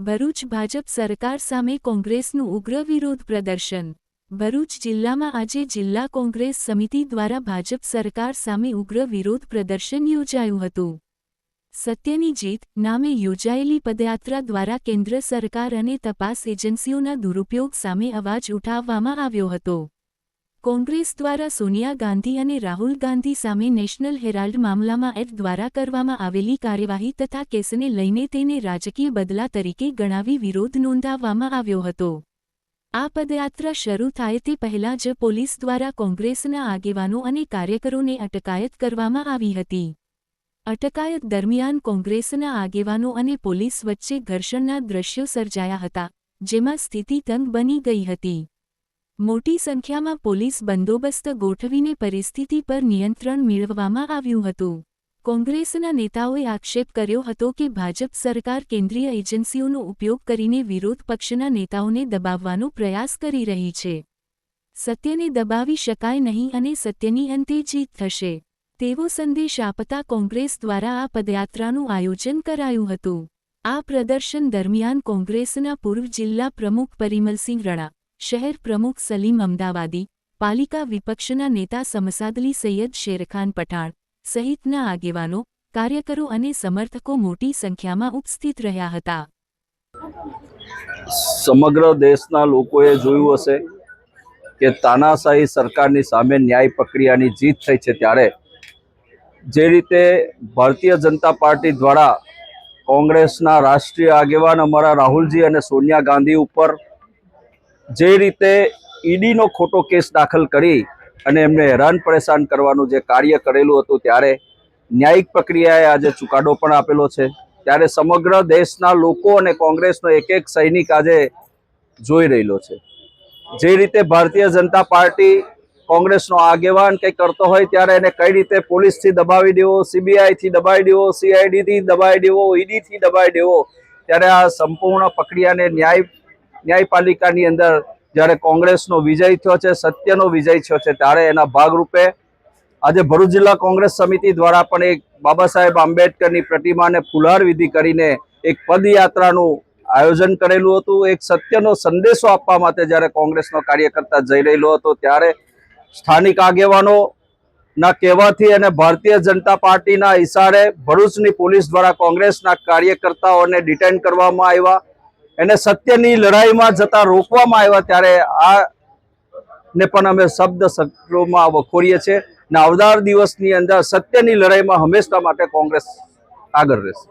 ભરૂચ ભાજપ સરકાર સામે કોંગ્રેસનું ઉગ્ર વિરોધ પ્રદર્શન। ભરૂચ જિલ્લામાં આજે જિલ્લા કોંગ્રેસ સમિતિ દ્વારા ભાજપ સરકાર સામે ઉગ્ર વિરોધ પ્રદર્શન યોજાયું હતું। સત્યની જીત નામે યોજાયેલી પદયાત્રા દ્વારા કેન્દ્ર સરકાર અને તપાસ એજન્સીઓના દુરુપયોગ સામે અવાજ ઉઠાવવામાં આવ્યો હતો। કોંગ્રેસ દ્વારા સોનિયા ગાંધી અને રાહુલ ગાંધી સામે નેશનલ હેરાલ્ડ મામલામાં એડ દ્વારા કરવામાં આવેલી કાર્યવાહી તથા કેસને લઈને તેને રાજકીય બદલા તરીકે ગણાવી વિરોધ નોંધાવવામાં આવ્યો હતો। આ પદયાત્રા શરૂ થાય તે પહેલાં જ પોલીસ દ્વારા કોંગ્રેસના આગેવાનો અને કાર્યકરોને અટકાયત કરવામાં આવી હતી। અટકાયત દરમિયાન કોંગ્રેસના આગેવાનો અને પોલીસ વચ્ચે ઘર્ષણના દ્રશ્યો સર્જાયા હતા, જેમાં સ્થિતિ તંગ બની ગઈ હતી। મોટી સંખ્યામાં પોલીસ બંદોબસ્ત ગોઠવીને પરિસ્થિતિ પર નિયંત્રણ મેળવવામાં આવ્યું હતું। કોંગ્રેસના નેતાઓએ આક્ષેપ કર્યો હતો કે ભાજપ સરકાર કેન્દ્રીય એજન્સીઓનો ઉપયોગ કરીને વિરોધ પક્ષના નેતાઓને દબાવવાનો પ્રયાસ કરી રહી છે। સત્યને દબાવી શકાય નહીં અને સત્યની અંતે જીત થશે તેવો સંદેશ આપતા કોંગ્રેસ દ્વારા આ પદયાત્રાનું આયોજન કરાયું હતું। આ પ્રદર્શન દરમિયાન કોંગ્રેસના પૂર્વ જિલ્લા પ્રમુખ પરિમલસિંહ રણા, શહેર પ્રમુખ સલીમ અમદાવાદી, પાલિકા વિપક્ષના નેતા સમસાદલી સૈયદ શેરખાન પઠાણ સહિતના આગેવાનો, કાર્યકરો અને સમર્થકો મોટી સંખ્યામાં ઉપસ્થિત રહ્યા હતા। સમગ્ર દેશના લોકોએ જોયું હશે કે તાનાશાહી સરકારની સામે ન્યાય પ્રક્રિયાની જીત થઈ છે, ત્યારે જે રીતે ભારતીય જનતા પાર્ટી દ્વારા કોંગ્રેસના રાષ્ટ્રીય આગેવાન અમારા રાહુલજી અને સોનિયા ગાંધી ઉપર જે રીતે ઈડીનો ખોટો કેસ દાખલ કરી અને એમને હેરાન પરેશાન કરવાનું જે કાર્ય કરેલું હતું, ત્યારે ન્યાયિક પ્રક્રિયાએ આજે ચુકાદો પણ આપેલો છે। ત્યારે સમગ્ર દેશના લોકો અને કોંગ્રેસનો એક એક સૈનિક આજે જોઈ રહેલો છે। જે રીતે ભારતીય જનતા પાર્ટી કોંગ્રેસનો આગેવાન કંઈ કરતો હોય ત્યારે એને કઈ રીતે પોલીસથી દબાવી દેવો, સીબીઆઈથી દબાવી દેવો, સીઆઈડીથી દબાવી દેવો, ઈડીથી દબાવી દેવો, ત્યારે આ સંપૂર્ણ પ્રક્રિયાને ન્યાયપાલિકાની અંદર જ્યારે કોંગ્રેસનો વિજય થયો છે, સત્યનો વિજય થયો છે, ત્યારે એના ભાગરૂપે આજે ભરૂચ જિલ્લા કોંગ્રેસ સમિતિ દ્વારા પણ એક બાબા સાહેબ આંબેડકરની પ્રતિમાને ફુલહાર વિધિ કરીને એક પદયાત્રાનું આયોજન કરેલું હતું। એક સત્યનો સંદેશો આપવા માટે જ્યારે કોંગ્રેસનો કાર્યકર્તા જઈ રહેલો હતો, ત્યારે સ્થાનિક આગેવાનોના કહેવાથી અને ભારતીય જનતા પાર્ટીના ઇશારે ભરૂચની પોલીસ દ્વારા કોંગ્રેસના કાર્યકર્તાઓને ડિટેન કરવામાં આવ્યા, એને સત્યની લડાઈમાં જતા રોકવામાં આવ્યા। ત્યારે આ ને પણ અમે શબ્દ શબ્દોમાં વખોડીએ છીએ અને આવનાર દિવસની અંદર સત્યની લડાઈમાં હંમેશા માટે કોંગ્રેસ આગળ રહેશે।